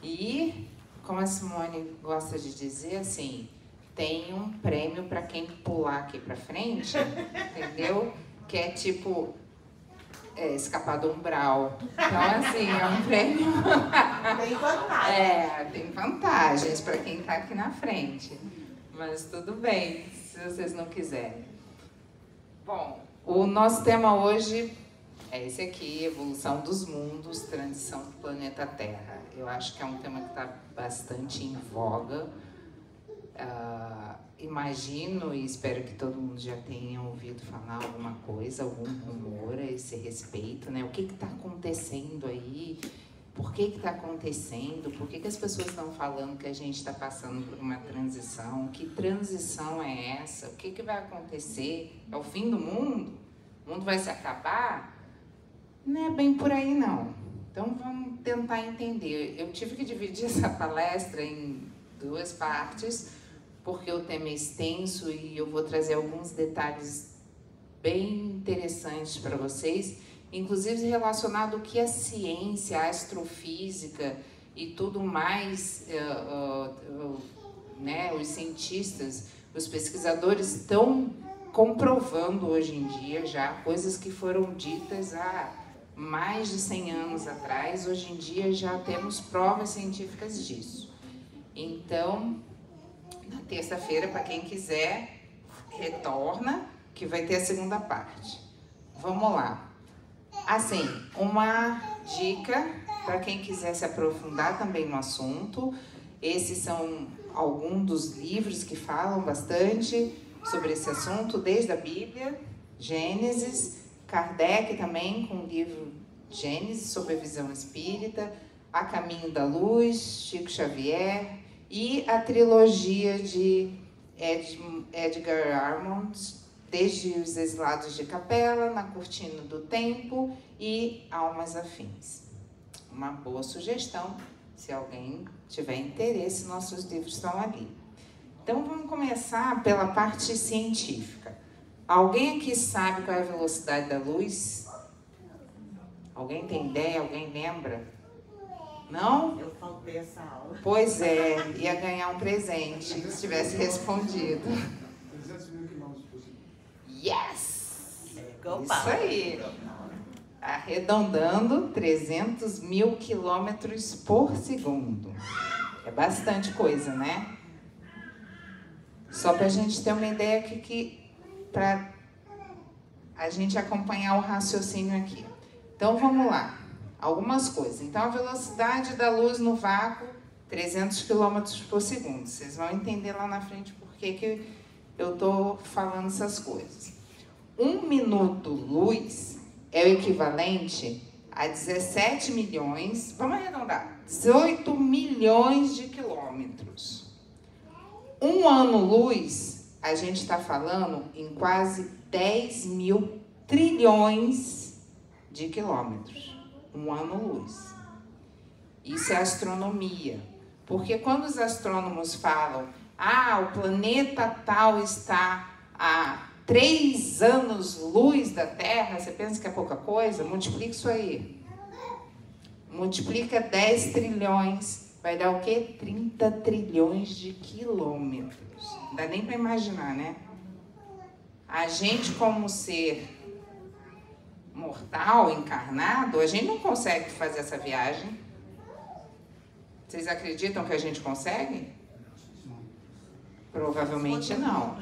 E, como a Simone gosta de dizer, assim, tem um prêmio para quem pular aqui para frente, entendeu? Que é tipo escapar do umbral. Então, assim, é um prêmio. Tem vantagem. Tem vantagens para quem está aqui na frente. Mas tudo bem, se vocês não quiserem. Bom, o nosso tema hoje é esse aqui, evolução dos mundos, transição do planeta Terra. Eu acho que é um tema que está bastante em voga. Imagino e espero que todo mundo já tenha ouvido falar alguma coisa, algum rumor a esse respeito, né? O que está acontecendo aí? Por que está acontecendo? Por que as pessoas estão falando que a gente está passando por uma transição? Que transição é essa? O que vai acontecer? É o fim do mundo? O mundo vai se acabar? Não é bem por aí, não. Então, vamos tentar entender. Eu tive que dividir essa palestra em 2 partes, porque o tema é extenso e eu vou trazer alguns detalhes bem interessantes para vocês, inclusive relacionado ao que a ciência, a astrofísica e tudo mais, né, os cientistas, os pesquisadores estão comprovando hoje em dia já, coisas que foram ditas há mais de 100 anos atrás, hoje em dia já temos provas científicas disso. Então, na terça-feira, para quem quiser, retorna, que vai ter a segunda parte. Vamos lá. Assim, uma dica para quem quiser se aprofundar também no assunto. Esses são alguns dos livros que falam bastante sobre esse assunto, desde a Bíblia, Gênesis, Kardec também com o livro Gênesis sobre a visão espírita, A Caminho da Luz, Chico Xavier, e a trilogia de Edgar Armond, desde Os Exilados de Capela, Na Cortina do Tempo e Almas Afins. Uma boa sugestão, se alguém tiver interesse, nossos livros estão ali. Então vamos começar pela parte científica. Alguém aqui sabe qual é a velocidade da luz? Alguém tem ideia? Alguém lembra? Não? Eu faltei essa aula. Pois é, ia ganhar um presente se tivesse respondido. 300 mil quilômetros por segundo. Yes! Isso aí. Arredondando, 300 mil quilômetros por segundo. É bastante coisa, né? Só para a gente ter uma ideia aqui, para a gente acompanhar o raciocínio aqui. Então, vamos lá. Algumas coisas. Então, a velocidade da luz no vácuo, 300 km por segundo. Vocês vão entender lá na frente por que eu estou falando essas coisas. 1 minuto luz é o equivalente a 17 milhões, vamos arredondar, 18 milhões de quilômetros. 1 ano luz, a gente está falando em quase 10 mil trilhões de quilômetros. 1 ano luz. Isso é astronomia. Porque quando os astrônomos falam, o planeta tal está a 3 anos-luz da Terra, você pensa que é pouca coisa? Multiplica isso aí. Multiplica 10 trilhões, vai dar o quê? 30 trilhões de quilômetros. Não dá nem para imaginar, né? A gente, como ser mortal, encarnado, a gente não consegue fazer essa viagem. Vocês acreditam que a gente consegue? Provavelmente não.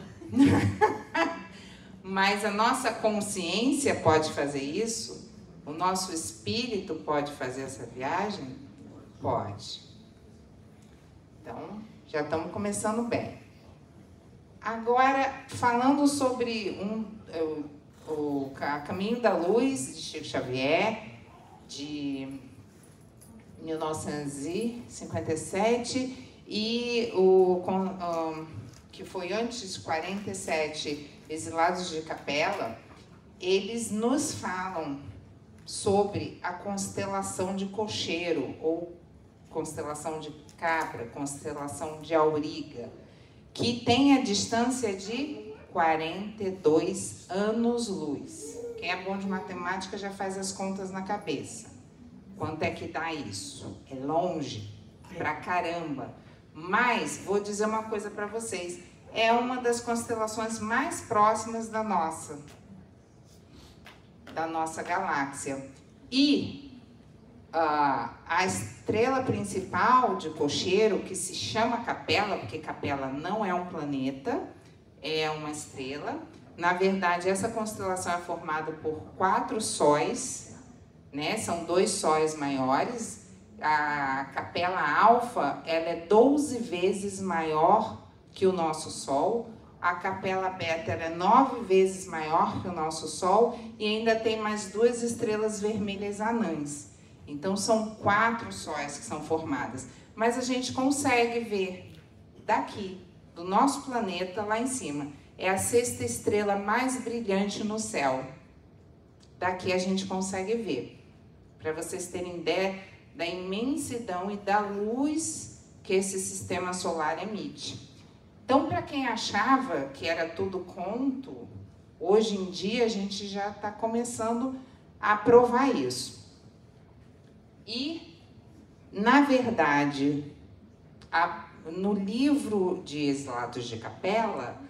Mas a nossa consciência pode fazer isso? O nosso espírito pode fazer essa viagem? Pode. Então, já estamos começando bem. Agora, falando sobre o Caminho da Luz, de Chico Xavier, de 1957, e que foi antes de 47, Exilados de Capela, eles nos falam sobre a constelação de Cocheiro, ou constelação de Capra, constelação de Auriga, que tem a distância de 42 anos-luz. Quem é bom de matemática já faz as contas na cabeça. Quanto é que dá isso? É longe? pra caramba. Mas, vou dizer uma coisa para vocês, é uma das constelações mais próximas da nossa galáxia. E a estrela principal de Cocheiro, que se chama Capela, porque Capela não é um planeta, é uma estrela. Na verdade, essa constelação é formada por 4 sóis, né? São 2 sóis maiores. A Capela Alfa, ela é 12 vezes maior que o nosso Sol. A Capela Beta, ela é 9 vezes maior que o nosso Sol. E ainda tem mais 2 estrelas vermelhas anãs. Então, são 4 sóis que são formadas. Mas a gente consegue ver daqui, do nosso planeta, lá em cima. É a 6ª estrela mais brilhante no céu. Daqui a gente consegue ver. Para vocês terem ideia da imensidão e da luz que esse sistema solar emite. Então, para quem achava que era tudo conto, hoje em dia a gente já está começando a provar isso. E, na verdade, no livro de Exilados de Capela,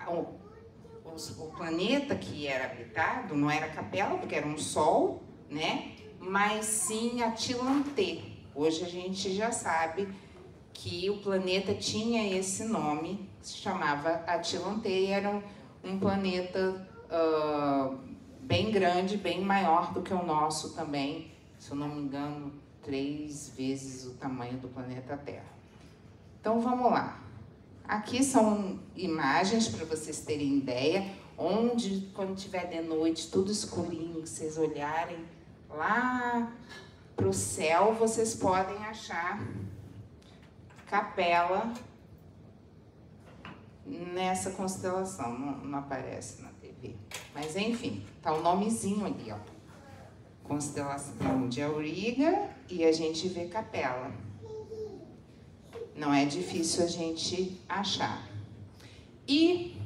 o planeta que era habitado não era Capela, porque era um Sol, né? Mas sim Atlantê. Hoje a gente já sabe que o planeta tinha esse nome, se chamava Atlantê, e era um planeta bem grande, bem maior do que o nosso também, se eu não me engano, 3 vezes o tamanho do planeta Terra. Então vamos lá. Aqui são imagens para vocês terem ideia, onde quando tiver de noite, tudo escurinho, vocês olharem lá para o céu, vocês podem achar Capela nessa constelação. Não aparece na TV. Mas enfim, tá o nomezinho ali, ó. Constelação de Auriga e a gente vê Capela. Não é difícil a gente achar. E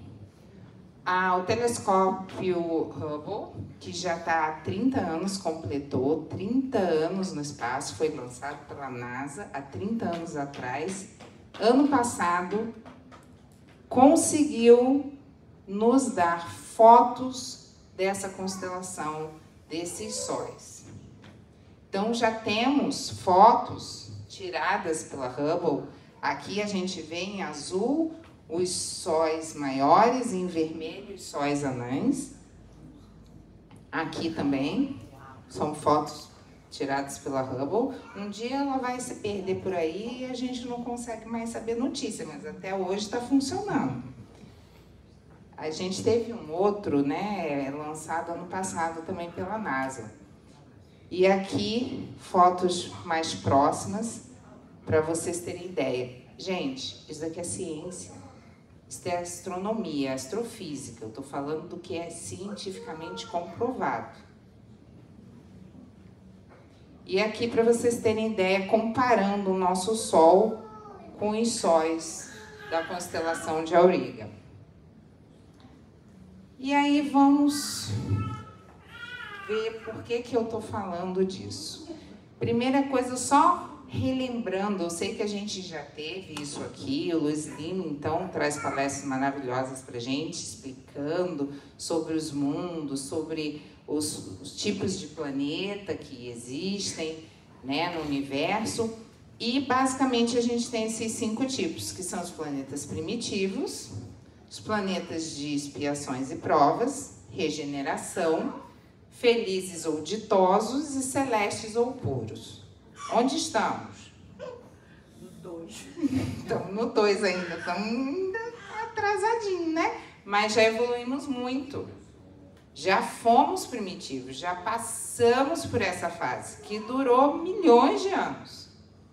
o telescópio Hubble, que já está há 30 anos, completou 30 anos no espaço, foi lançado pela NASA há 30 anos atrás. Ano passado, conseguiu nos dar fotos dessa constelação, desses sóis. Então, já temos fotos tiradas pela Hubble. Aqui a gente vê em azul os sóis maiores, em vermelho os sóis anãs. Aqui também são fotos tiradas pela Hubble. Um dia ela vai se perder por aí e a gente não consegue mais saber notícia, mas até hoje está funcionando. A gente teve um outro, né, lançado ano passado também pela NASA. E aqui, fotos mais próximas, para vocês terem ideia. Gente, isso daqui é ciência. Isso é astronomia, astrofísica. Eu estou falando do que é cientificamente comprovado. E aqui, para vocês terem ideia, comparando o nosso Sol com os sóis da constelação de Auriga. E aí, vamos ver por que eu estou falando disso. Primeira coisa, só relembrando, eu sei que a gente já teve isso aqui, o Luiz Lima, então, traz palestras maravilhosas para a gente, explicando sobre os mundos, sobre os tipos de planeta que existem, né, no universo. E, basicamente, a gente tem esses 5 tipos, que são os planetas primitivos, os planetas de expiações e provas, regeneração, felizes ou ditosos e celestes ou puros. Onde estamos? No 2. Estamos no 2 ainda, estamos ainda atrasadinho, né? Mas já evoluímos muito. Já fomos primitivos, já passamos por essa fase, que durou milhões de anos,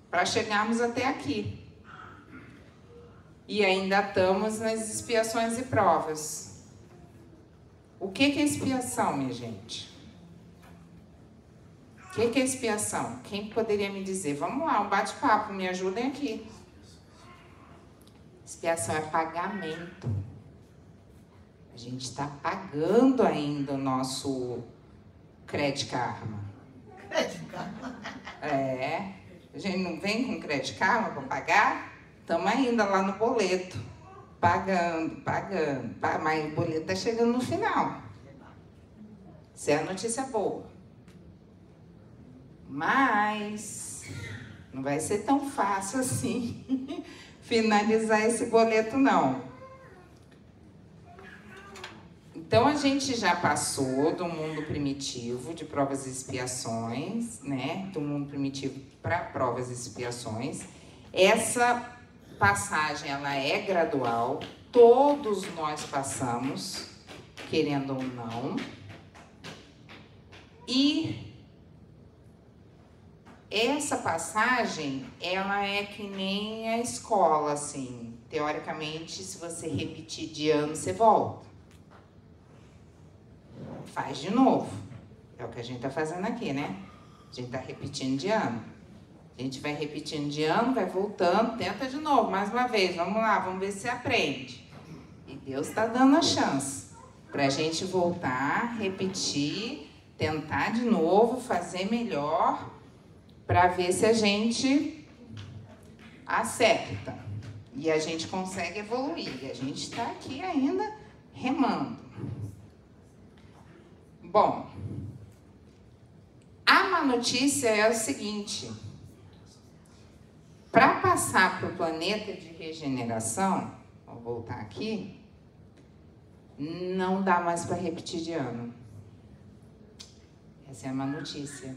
para chegarmos até aqui. E ainda estamos nas expiações e provas. O que é expiação, minha gente? O que é expiação? Quem poderia me dizer? Vamos lá, um bate-papo, me ajudem aqui. Expiação é pagamento. A gente está pagando ainda o nosso crédito karma. Crédito karma. É. A gente não vem com Credit Karma para pagar? Estamos ainda lá no boleto, pagando, mas o boleto está chegando no final. Isso é a notícia boa. Mas não vai ser tão fácil assim finalizar esse boleto, não. Então, a gente já passou do mundo primitivo de provas e expiações, né? Do mundo primitivo para provas e expiações. Essa passagem, ela é gradual. Todos nós passamos, querendo ou não. E essa passagem, ela é que nem a escola, assim. Teoricamente, se você repetir de ano, você volta. Faz de novo. É o que a gente está fazendo aqui, né? A gente está repetindo de ano. A gente vai repetindo de ano, vai voltando, tenta de novo, mais uma vez. Vamos lá, vamos ver se você aprende. E Deus está dando a chance para a gente voltar, repetir, tentar de novo, fazer melhor, para ver se a gente acerta. E a gente consegue evoluir. E a gente está aqui ainda remando. Bom, a má notícia é o seguinte: para passar para o planeta de regeneração, vou voltar aqui, não dá mais para repetir de ano. Essa é a má notícia.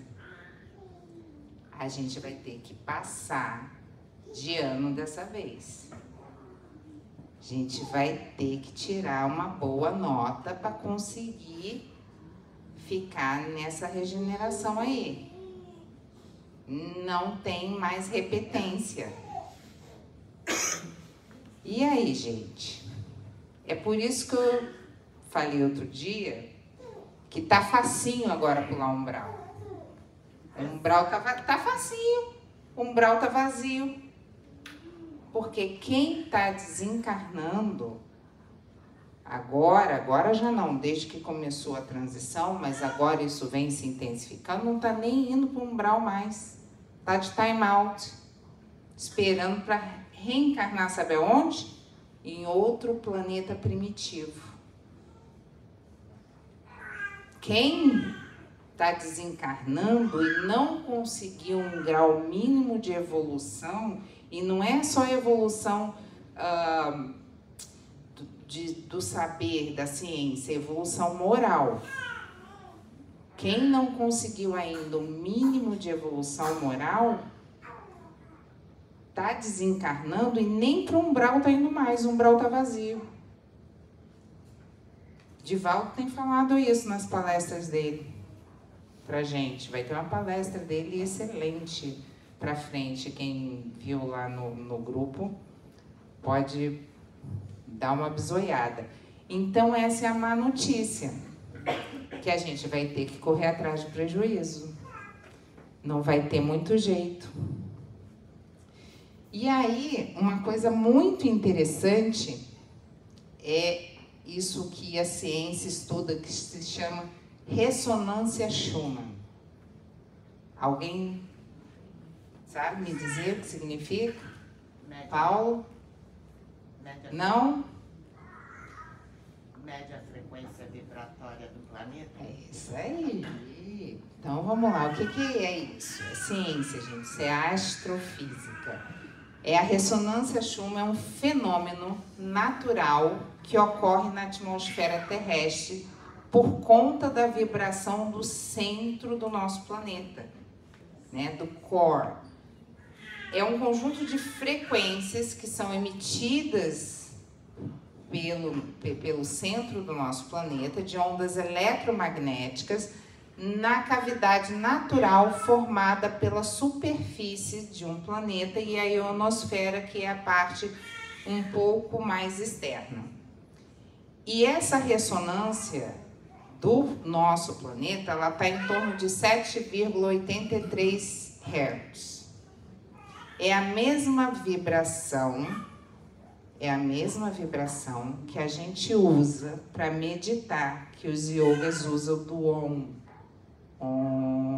A gente vai ter que passar de ano dessa vez. A gente vai ter que tirar uma boa nota para conseguir ficar nessa regeneração aí. Não tem mais repetência. E aí, gente? É por isso que eu falei outro dia que tá facinho agora pular o umbral. O umbral tá facinho. O umbral tá vazio. Porque quem tá desencarnando agora já não, desde que começou a transição, mas agora isso vem se intensificando, não está nem indo para o umbral mais. Está de time out, esperando para reencarnar, sabe aonde? Em outro planeta primitivo. Quem está desencarnando e não conseguiu um grau mínimo de evolução, e não é só evolução do saber, da ciência, evolução moral. Quem não conseguiu ainda o mínimo de evolução moral, está desencarnando e nem para o umbral está indo mais, o umbral está vazio. Divaldo tem falado isso nas palestras dele pra gente. Vai ter uma palestra dele excelente pra frente. Quem viu lá no grupo pode dar uma bisoiada. Então, essa é a má notícia, que a gente vai ter que correr atrás de prejuízo. Não vai ter muito jeito. E aí, uma coisa muito interessante é isso que a ciência estuda, que se chama ressonância Schumann. Alguém sabe me dizer o que significa? Média. Paulo? Média. Não? Média frequência vibratória do planeta. É isso aí. Então, vamos lá. O que é isso? É ciência, gente. Isso é astrofísica. A ressonância Schumann é um fenômeno natural que ocorre na atmosfera terrestre por conta da vibração do centro do nosso planeta, né, do core. É um conjunto de frequências que são emitidas pelo centro do nosso planeta, de ondas eletromagnéticas, na cavidade natural formada pela superfície de um planeta e a ionosfera, que é a parte um pouco mais externa. E essa ressonância do nosso planeta, ela está em torno de 7,83 Hz. É a mesma vibração que a gente usa para meditar, que os yogas usam do Om. Om.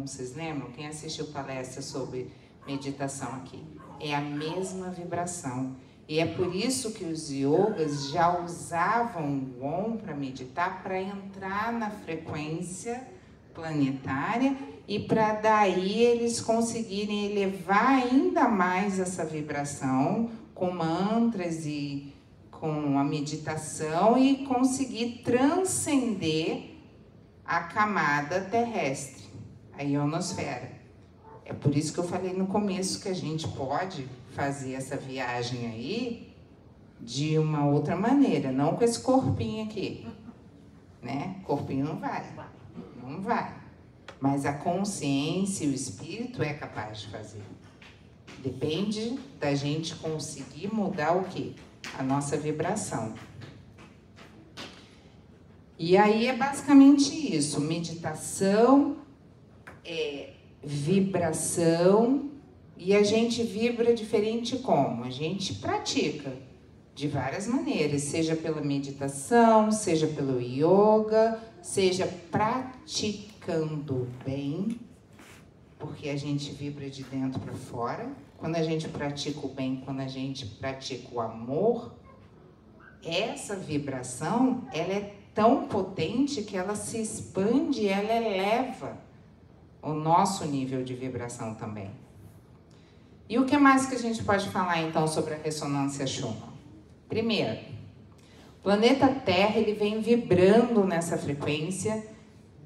Om, vocês lembram? Quem assistiu palestra sobre meditação aqui? É a mesma vibração. E é por isso que os yogas já usavam o Om para meditar, para entrar na frequência planetária e para daí eles conseguirem elevar ainda mais essa vibração com mantras e com a meditação e conseguir transcender a camada terrestre, a ionosfera. É por isso que eu falei no começo que a gente pode fazer essa viagem aí de uma outra maneira, não com esse corpinho aqui, né? Corpinho não vai, não vai. Mas a consciência e o espírito é capaz de fazer. Depende da gente conseguir mudar o quê? A nossa vibração. E aí é basicamente isso, meditação, vibração, e a gente vibra diferente como? A gente pratica de várias maneiras, seja pela meditação, seja pelo yoga, seja praticando bem, porque a gente vibra de dentro para fora. Quando a gente pratica o bem, quando a gente pratica o amor, essa vibração, ela é tão potente que ela se expande, ela eleva o nosso nível de vibração também. E o que mais que a gente pode falar então sobre a ressonância Schumann? Primeiro, o planeta Terra ele vem vibrando nessa frequência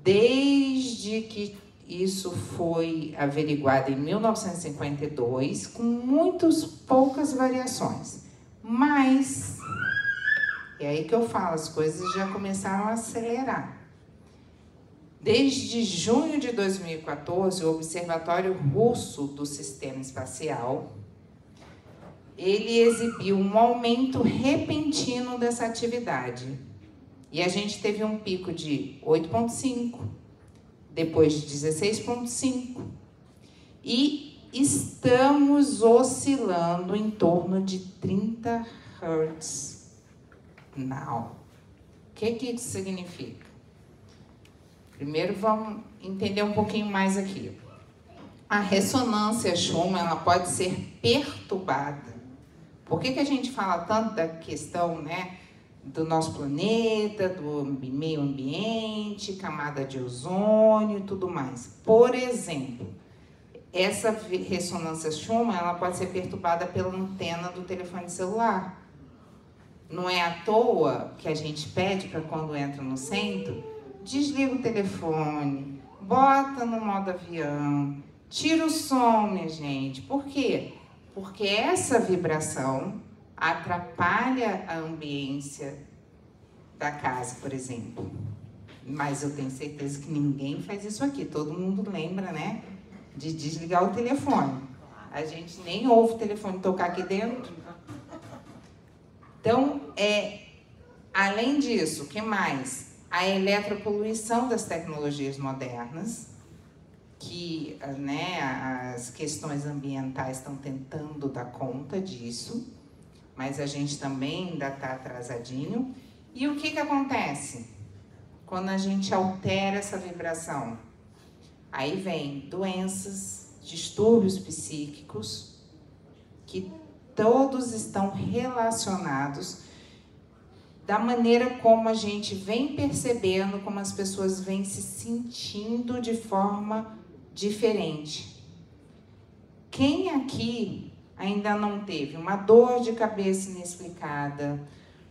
desde que isso foi averiguado em 1952, com muitas poucas variações. Mas é aí que eu falo, as coisas já começaram a acelerar. Desde junho de 2014, o Observatório Russo do Sistema Espacial, ele exibiu um aumento repentino dessa atividade. E a gente teve um pico de 8,5, depois de 16,5. E estamos oscilando em torno de 30 Hz. Now. O que isso significa? Primeiro vamos entender um pouquinho mais aqui. A ressonância Schumann ela pode ser perturbada. Por que a gente fala tanto da questão, né, do nosso planeta, do meio ambiente, camada de ozônio e tudo mais? Por exemplo, essa ressonância Schumann ela pode ser perturbada pela antena do telefone celular. Não é à toa que a gente pede para quando entra no centro, desliga o telefone, bota no modo avião, tira o som, minha gente. Por quê? Porque essa vibração atrapalha a ambiência da casa, por exemplo. Mas eu tenho certeza que ninguém faz isso aqui. Todo mundo lembra, né? De desligar o telefone. A gente nem ouve o telefone tocar aqui dentro. Então, além disso, o que mais? A eletropoluição das tecnologias modernas, que, né, as questões ambientais estão tentando dar conta disso, mas a gente também ainda está atrasadinho. E o que acontece quando a gente altera essa vibração? Aí vem doenças, distúrbios psíquicos, que todos estão relacionados da maneira como a gente vem percebendo, como as pessoas vêm se sentindo de forma diferente. Quem aqui ainda não teve uma dor de cabeça inexplicada,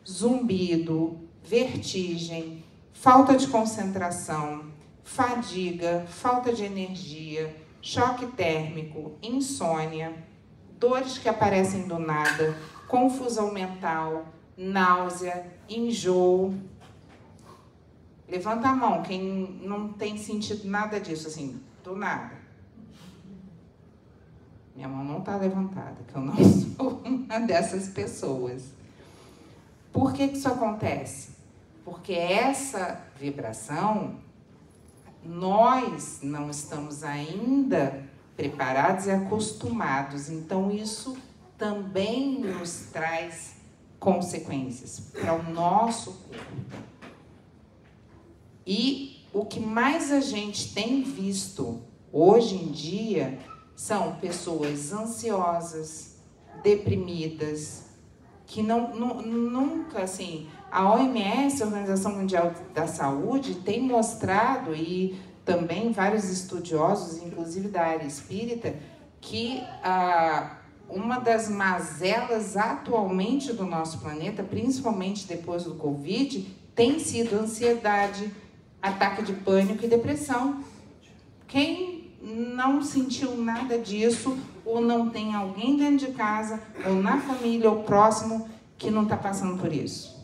zumbido, vertigem, falta de concentração, fadiga, falta de energia, choque térmico, insônia, dores que aparecem do nada, confusão mental, náusea, enjoo? Levanta a mão, quem não tem sentido nada disso, assim, do nada. Minha mão não está levantada, que eu não sou uma dessas pessoas. Por que isso acontece? Porque essa vibração, nós não estamos ainda preparados e acostumados. Então, isso também nos traz consequências para o nosso corpo. E o que mais a gente tem visto hoje em dia são pessoas ansiosas, deprimidas, que nunca, assim, a OMS, a Organização Mundial da Saúde, tem mostrado, e também vários estudiosos, inclusive da área espírita, que uma das mazelas atualmente do nosso planeta, principalmente depois do Covid, tem sido ansiedade, ataque de pânico e depressão. Quem não sentiu nada disso, ou não tem alguém dentro de casa, ou na família, ou próximo, que não está passando por isso?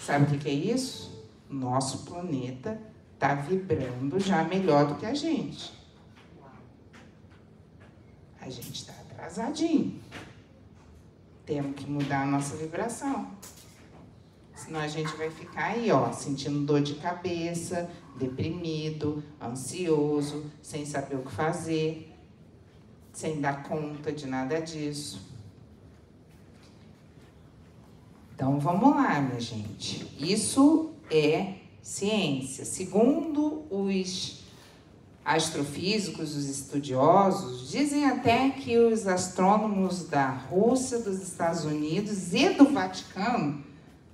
Sabe o que é isso? Nosso planeta está vibrando já melhor do que a gente. A gente está atrasadinho. Temos que mudar a nossa vibração. Senão a gente vai ficar aí, ó, sentindo dor de cabeça, deprimido, ansioso, sem saber o que fazer, sem dar conta de nada disso. Então, vamos lá, minha gente. Isso é ciência. Segundo os astrofísicos, os estudiosos, dizem até que os astrônomos da Rússia, dos Estados Unidos e do Vaticano, pra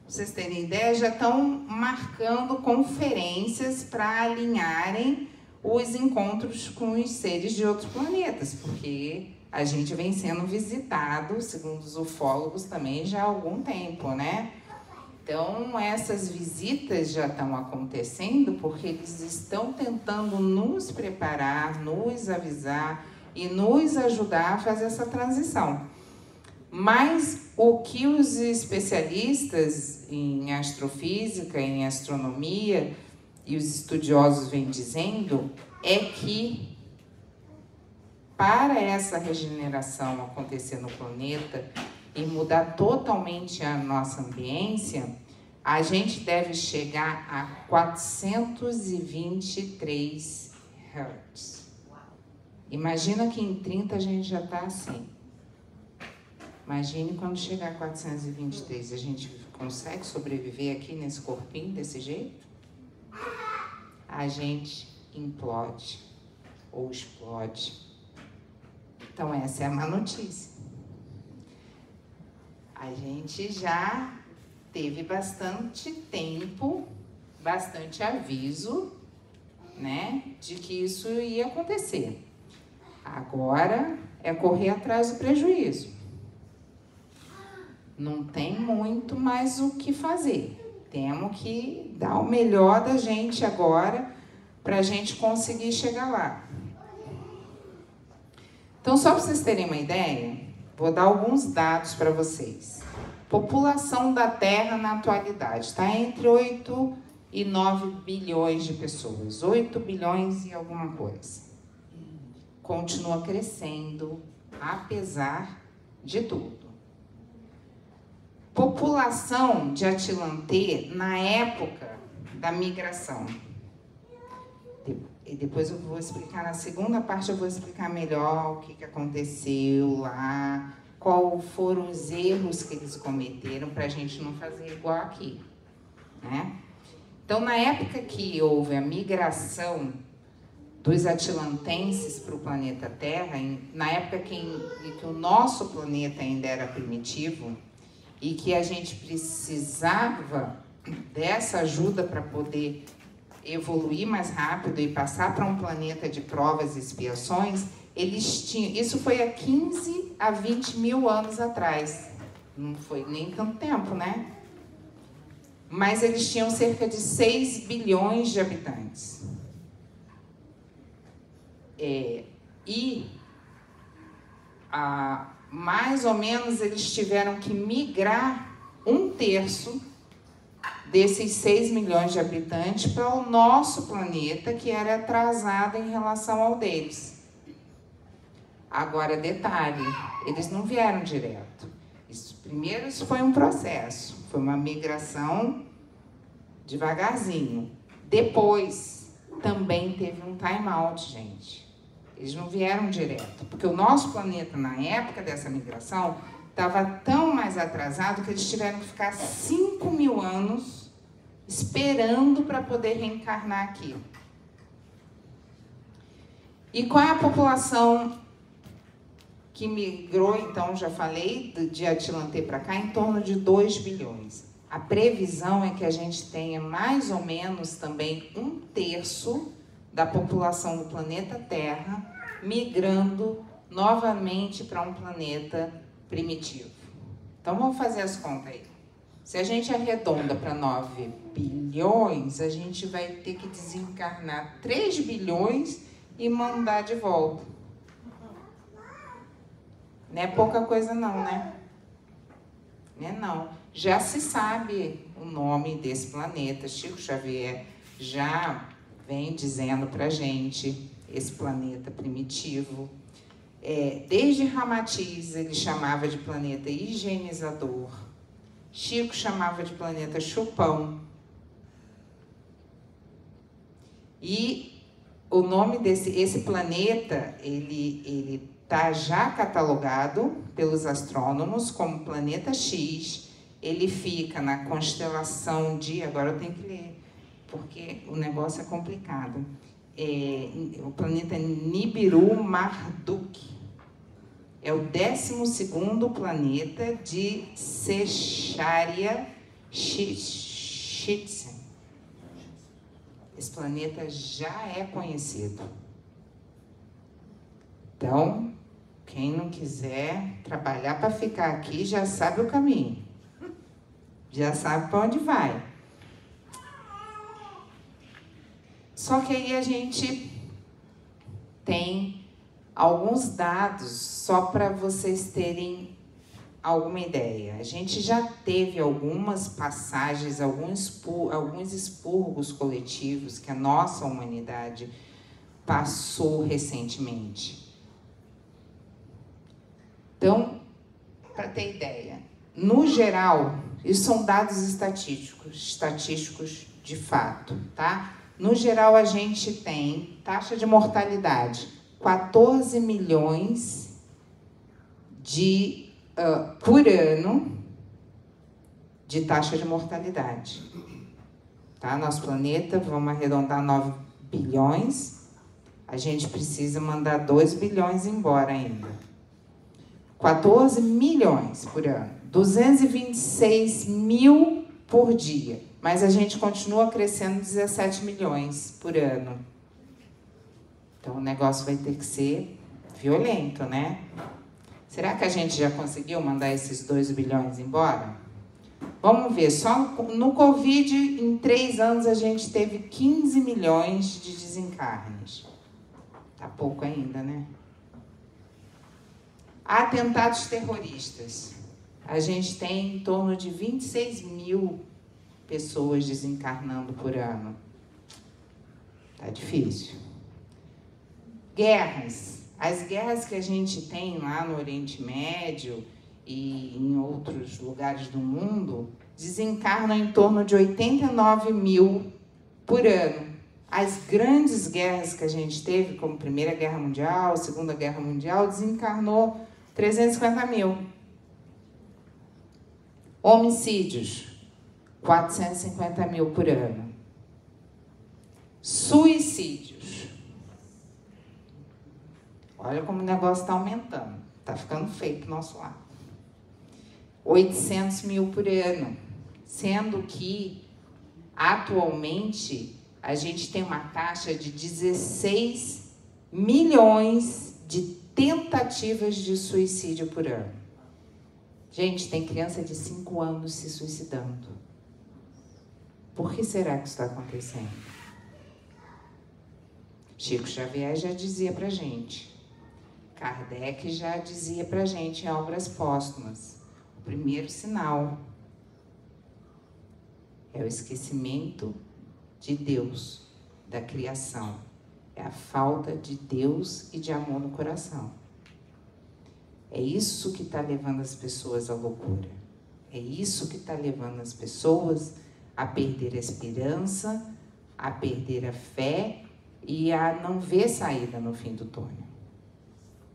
vocês terem ideia, já estão marcando conferências para alinharem os encontros com os seres de outros planetas, porque a gente vem sendo visitado, segundo os ufólogos também, já há algum tempo, né? Então, essas visitas já estão acontecendo porque eles estão tentando nos preparar, nos avisar e nos ajudar a fazer essa transição. Mas o que os especialistas em astrofísica, em astronomia e os estudiosos vêm dizendo é que para essa regeneração acontecer no planeta e mudar totalmente a nossa ambiência, a gente deve chegar a 423 Hz. Imagina que em 30 a gente já está assim. Imagine quando chegar a 423, a gente consegue sobreviver aqui nesse corpinho desse jeito? A gente implode ou explode. Então essa é a má notícia. A gente já teve bastante tempo, bastante aviso, né, de que isso ia acontecer. Agora é correr atrás do prejuízo. Não tem muito mais o que fazer. Temos que dar o melhor da gente agora para a gente conseguir chegar lá. Então, só para vocês terem uma ideia, vou dar alguns dados para vocês. População da Terra na atualidade está entre 8 e 9 bilhões de pessoas. 8 bilhões e alguma coisa. Continua crescendo, apesar de tudo. População de Atlantê na época da migração. E depois eu vou explicar, na segunda parte eu vou explicar melhor o que aconteceu lá, quais foram os erros que eles cometeram para a gente não fazer igual aqui, né? Então, na época que houve a migração dos atlantenses para o planeta Terra, na época em que o nosso planeta ainda era primitivo e que a gente precisava dessa ajuda para poder evoluir mais rápido e passar para um planeta de provas e expiações, eles tinham, isso foi há 15 a 20 mil anos atrás, não foi nem tanto tempo, né? Mas eles tinham cerca de 6 bilhões de habitantes. Mais ou menos eles tiveram que migrar 1/3 desses 6 milhões de habitantes para o nosso planeta, que era atrasado em relação ao deles. Agora, detalhe, eles não vieram direto. Primeiro, isso foi um processo, foi uma migração devagarzinho. Depois, também teve um time out, gente. Eles não vieram direto, porque o nosso planeta, na época dessa migração, estava tão mais atrasado que eles tiveram que ficar 5 mil anos esperando para poder reencarnar aqui. E qual é a população que migrou, então, já falei, de Atlantê para cá, em torno de 2 bilhões. A previsão é que a gente tenha mais ou menos também 1/3 da população do planeta Terra migrando novamente para um planeta primitivo. Então, vamos fazer as contas aí. Se a gente arredonda para 9 bilhões, a gente vai ter que desencarnar 3 bilhões e mandar de volta. Não é pouca coisa não, né? Não é não. Já se sabe o nome desse planeta. Chico Xavier já vem dizendo para a gente esse planeta primitivo. Desde Ramatiz ele chamava de planeta higienizador. Chico chamava de planeta chupão. E o nome esse planeta, ele está já catalogado pelos astrônomos como planeta X. Ele fica na constelação de... Agora eu tenho que ler, porque o negócio é complicado. O planeta Nibiru Marduk. É o 12º planeta de Sechária Schützen. Esse planeta já é conhecido. Então, quem não quiser trabalhar para ficar aqui já sabe o caminho. Já sabe para onde vai. Só que aí a gente tem alguns dados só para vocês terem alguma ideia. A gente já teve algumas passagens, alguns expurgos coletivos que a nossa humanidade passou recentemente. Então, para ter ideia, no geral, isso são dados estatísticos de fato, tá? No geral, a gente tem taxa de mortalidade, 14 milhões por ano de taxa de mortalidade. Tá? Nosso planeta, vamos arredondar 9 bilhões, a gente precisa mandar 2 bilhões embora ainda. 14 milhões por ano, 226 mil por dia, mas a gente continua crescendo 17 milhões por ano. Então o negócio vai ter que ser violento, né? Será que a gente já conseguiu mandar esses 2 bilhões embora? Vamos ver, só no Covid, em 3 anos, a gente teve 15 milhões de desencarnes. Tá pouco ainda, né? Atentados terroristas. A gente tem em torno de 26 mil pessoas desencarnando por ano. Tá difícil. Guerras. As guerras que a gente tem lá no Oriente Médio e em outros lugares do mundo desencarnam em torno de 89 mil por ano. As grandes guerras que a gente teve, como Primeira Guerra Mundial, Segunda Guerra Mundial, desencarnou 350 mil. Homicídios, 450 mil por ano. Suicídios. Olha como o negócio está aumentando. Está ficando feio para o nosso lado. 800 mil por ano. Sendo que, atualmente, a gente tem uma taxa de 16 milhões de tentativas de suicídio por ano. Gente, tem criança de 5 anos se suicidando. Por que será que isso está acontecendo? Chico Xavier já dizia pra gente. Kardec já dizia pra gente em obras póstumas. O primeiro sinal é o esquecimento de Deus, da criação. É a falta de Deus e de amor no coração. É isso que está levando as pessoas à loucura. É isso que está levando as pessoas a perder a esperança, a perder a fé e a não ver saída no fim do túnel.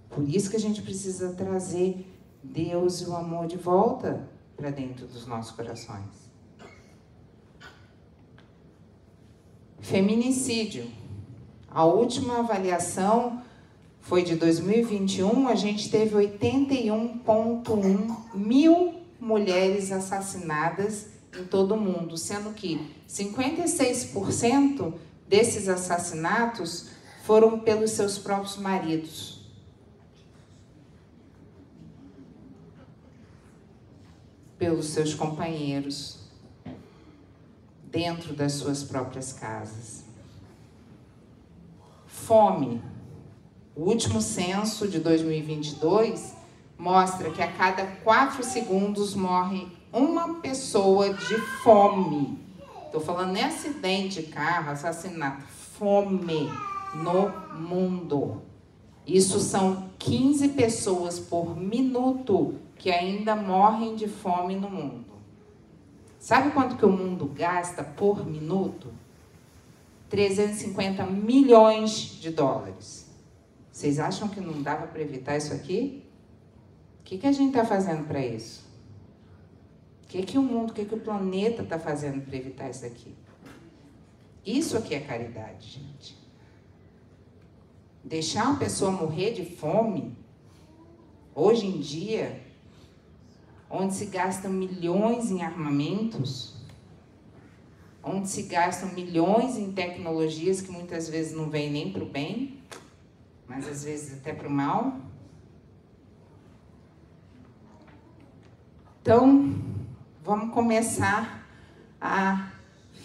Por isso que a gente precisa trazer Deus e o amor de volta para dentro dos nossos corações. Feminicídio. A última avaliação foi de 2021, a gente teve 81,1 mil mulheres assassinadas em todo o mundo, sendo que 56% desses assassinatos foram pelos seus próprios maridos. Pelos seus companheiros, dentro das suas próprias casas. Fome. O último censo de 2022 mostra que a cada 4 segundos morre uma pessoa de fome. Estou falando nem acidente de carro, assassinato, fome no mundo. Isso são 15 pessoas por minuto que ainda morrem de fome no mundo. Sabe quanto que o mundo gasta por minuto? 350 milhões de dólares. Vocês acham que não dava para evitar isso aqui? O que a gente está fazendo para isso? O que o mundo, o que o planeta está fazendo para evitar isso aqui? Isso aqui é caridade, gente. Deixar uma pessoa morrer de fome, hoje em dia, onde se gastam milhões em armamentos, onde se gastam milhões em tecnologias que muitas vezes não vêm nem para o bem, mas às vezes até para o mal. Então, vamos começar a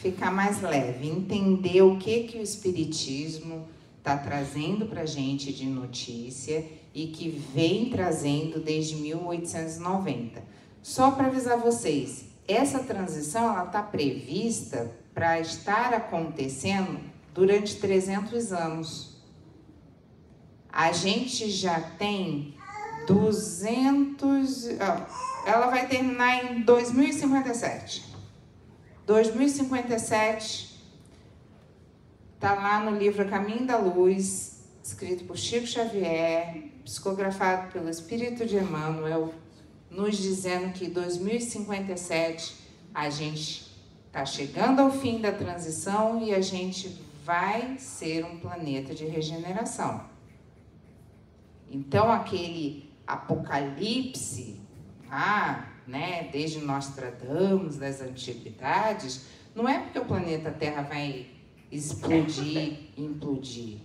ficar mais leve, entender o que o Espiritismo está trazendo para a gente de notícia e que vem trazendo desde 1890. Só para avisar vocês, essa transição ela está prevista para estar acontecendo durante 300 anos. A gente já tem 200... ela vai terminar em 2057. 2057 está lá no livro Caminho da Luz, escrito por Chico Xavier, psicografado pelo Espírito de Emmanuel, nos dizendo que em 2057 a gente está chegando ao fim da transição e a gente vai ser um planeta de regeneração. Então, aquele apocalipse, desde Nostradamus, das antiguidades, não é porque o planeta Terra vai explodir, implodir.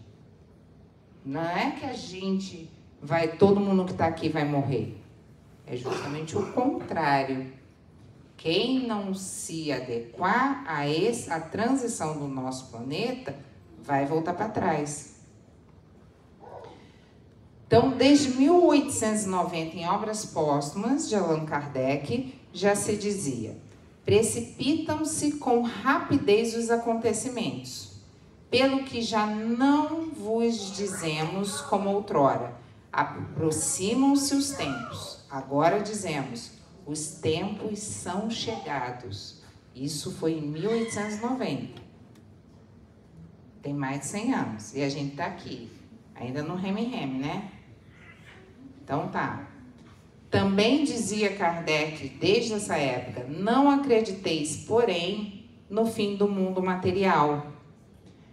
Não é que a gente vai, todo mundo que está aqui vai morrer. É justamente o contrário. Quem não se adequar a transição do nosso planeta vai voltar para trás. Então, desde 1890, em obras póstumas de Allan Kardec, já se dizia: precipitam-se com rapidez os acontecimentos, pelo que já não vos dizemos como outrora, aproximam-se os tempos. Agora dizemos, os tempos são chegados. Isso foi em 1890. Tem mais de 100 anos. E a gente está aqui, ainda no reme-reme, né? Então tá. Também dizia Kardec, desde essa época, não acrediteis, porém, no fim do mundo material.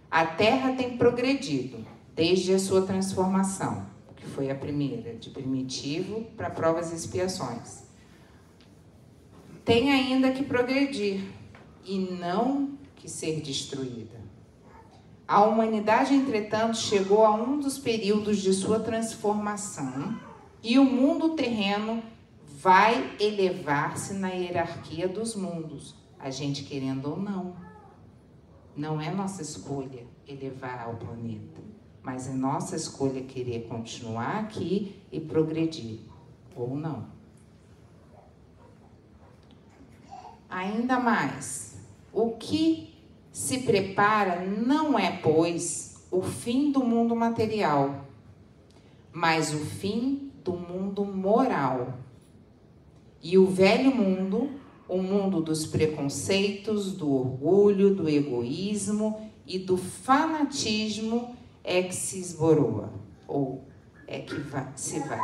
A Terra tem progredido desde a sua transformação, que foi a primeira, de primitivo para provas e expiações. Tem ainda que progredir e não que ser destruída. A humanidade, entretanto, chegou a um dos períodos de sua transformação e o mundo terreno vai elevar-se na hierarquia dos mundos, a gente querendo ou não. Não é nossa escolha elevar ao planeta, mas é nossa escolha querer continuar aqui e progredir, ou não. Ainda mais, o que se prepara não é, pois, o fim do mundo material, mas o fim do mundo moral. E o velho mundo, o mundo dos preconceitos, do orgulho, do egoísmo e do fanatismo é que se esboroa, ou é que se vai.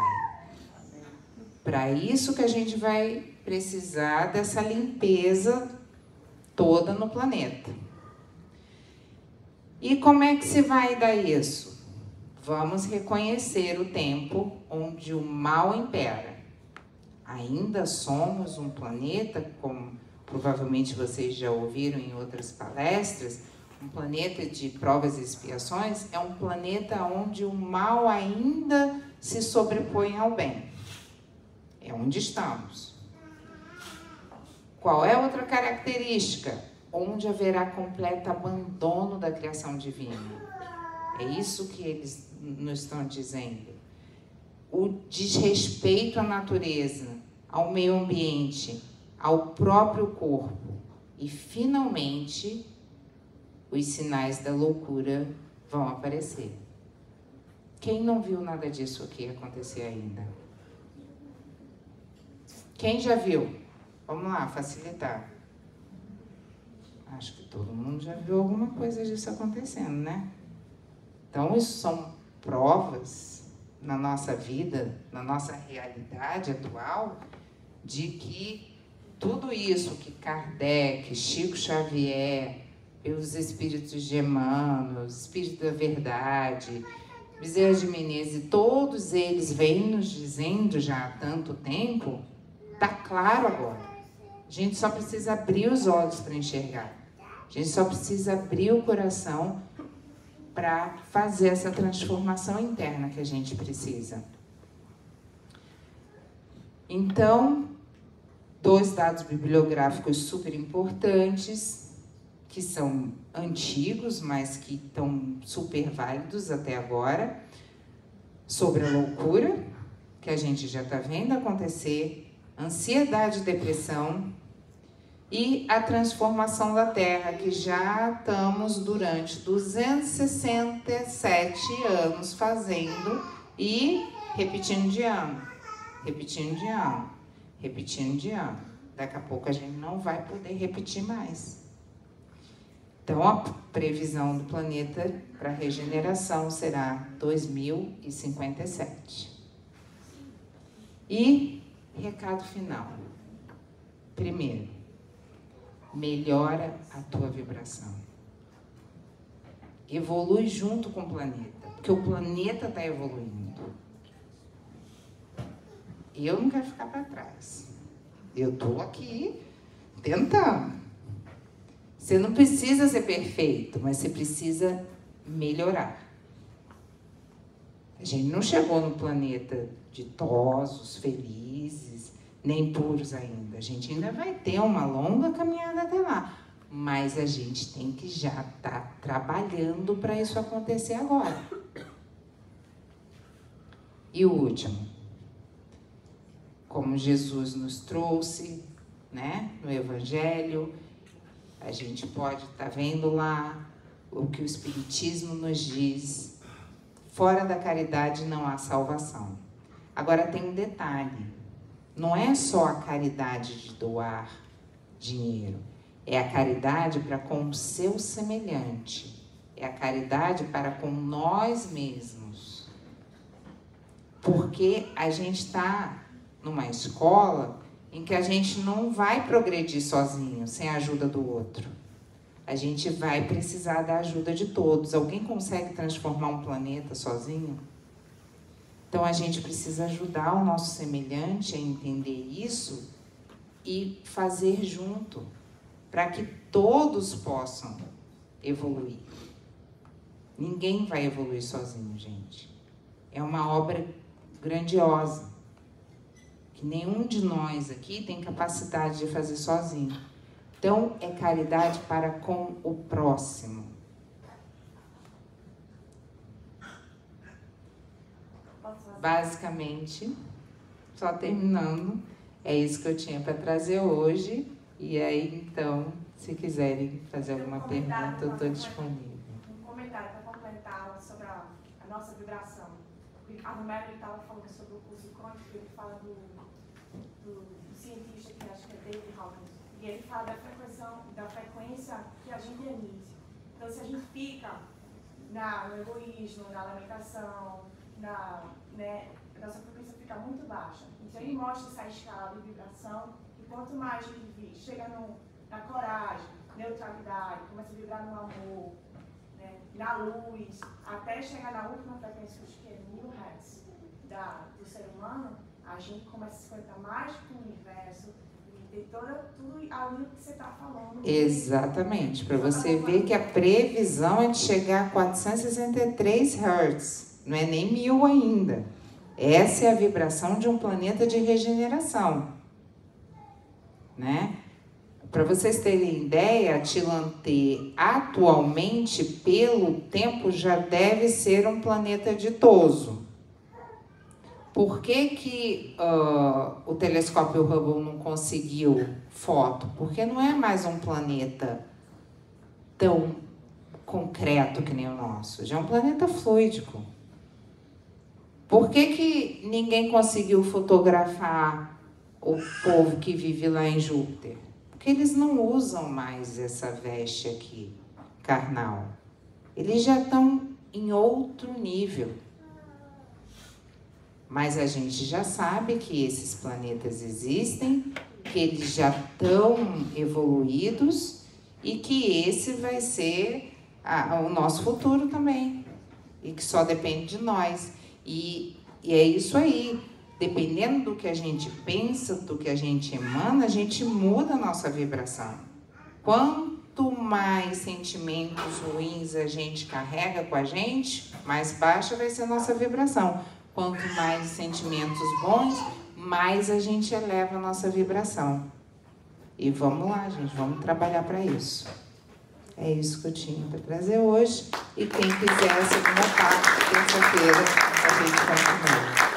Para isso que a gente vai precisar dessa limpeza toda no planeta. E como é que se vai dar isso? Vamos reconhecer o tempo onde o mal impera. Ainda somos um planeta, como provavelmente vocês já ouviram em outras palestras, um planeta de provas e expiações, é um planeta onde o mal ainda se sobrepõe ao bem. É onde estamos. Qual é outra característica? Onde haverá completo abandono da criação divina. É isso que eles nos estão dizendo. O desrespeito à natureza, ao meio ambiente, ao próprio corpo. E, finalmente, os sinais da loucura vão aparecer. Quem não viu nada disso aqui acontecer ainda? Quem já viu? Vamos lá, facilitar. Acho que todo mundo já viu alguma coisa disso acontecendo, né? Então, isso são provas na nossa vida, na nossa realidade atual, de que tudo isso que Kardec, Chico Xavier, os espíritos de Emmanuel, os espíritos da verdade, Bezerra de Menezes, todos eles vêm nos dizendo já há tanto tempo, está claro agora. A gente só precisa abrir os olhos para enxergar. A gente só precisa abrir o coração para fazer essa transformação interna que a gente precisa. Então, 2 dados bibliográficos super importantes, que são antigos, mas que estão super válidos até agora, sobre a loucura, que a gente já está vendo acontecer, ansiedade e depressão, e a transformação da Terra, que já estamos durante 267 anos fazendo e repetindo de ano, repetindo de ano, repetindo de ano. Daqui a pouco a gente não vai poder repetir mais. Então, a previsão do planeta para regeneração será 2057. E recado final. Primeiro, melhora a tua vibração. Evolui junto com o planeta, porque o planeta está evoluindo. Eu não quero ficar para trás. Eu estou aqui tentando. Você não precisa ser perfeito, mas você precisa melhorar. A gente não chegou no planeta ditosos, felizes, nem puros ainda. A gente ainda vai ter uma longa caminhada até lá. Mas a gente tem que já estar trabalhando para isso acontecer agora. E o último. Como Jesus nos trouxe, né, no Evangelho, a gente pode estar vendo lá o que o Espiritismo nos diz. Fora da caridade não há salvação. Agora tem um detalhe. Não é só a caridade de doar dinheiro. É a caridade para com o seu semelhante. É a caridade para com nós mesmos. Porque a gente está numa escola em que a gente não vai progredir sozinho, sem a ajuda do outro. A gente vai precisar da ajuda de todos. Alguém consegue transformar um planeta sozinho? Então, a gente precisa ajudar o nosso semelhante a entender isso e fazer junto, para que todos possam evoluir. Ninguém vai evoluir sozinho, gente. É uma obra grandiosa, que nenhum de nós aqui tem capacidade de fazer sozinho. Então, é caridade para com o próximo. Basicamente, só terminando, é isso que eu tinha para trazer hoje. E aí, então, se quiserem fazer alguma pergunta, eu estou disponível. Um comentário para complementar sobre a nossa vibração. O Ricardo Melo estava falando sobre o curso quântico, ele fala do cientista, que acho que é David Hawkins, e ele fala da frequência que a gente emite. Então, se a gente fica no egoísmo, na lamentação, a nossa frequência fica muito baixa. Então, ele mostra essa escala de vibração, e quanto mais a gente chega na coragem, neutralidade, começa a vibrar no amor, né, na luz, até chegar na última frequência, que é 1000 Hz do ser humano, a gente começa a se conectar mais com o universo e ter tudo ali que você está falando. Exatamente, para você ver que a previsão é de chegar a 463 Hz, não é nem 1000 ainda. Essa é a vibração de um planeta de regeneração, né? Para vocês terem ideia, Atlante atualmente, pelo tempo, já deve ser um planeta ditoso. Por que o telescópio Hubble não conseguiu foto? Porque não é mais um planeta tão concreto que nem o nosso. Já é um planeta fluídico. Por que ninguém conseguiu fotografar o povo que vive lá em Júpiter? Porque eles não usam mais essa veste aqui, carnal. Eles já estão em outro nível. Mas a gente já sabe que esses planetas existem, que eles já estão evoluídos e que esse vai ser o nosso futuro também. E que só depende de nós. E é isso aí. Dependendo do que a gente pensa, do que a gente emana, a gente muda a nossa vibração. Quanto mais sentimentos ruins a gente carrega com a gente, mais baixa vai ser a nossa vibração. Quanto mais sentimentos bons, mais a gente eleva a nossa vibração. E vamos lá, gente, vamos trabalhar para isso. É isso que eu tinha para trazer hoje. E quem quiser a segunda parte, terça-feira, a gente continua.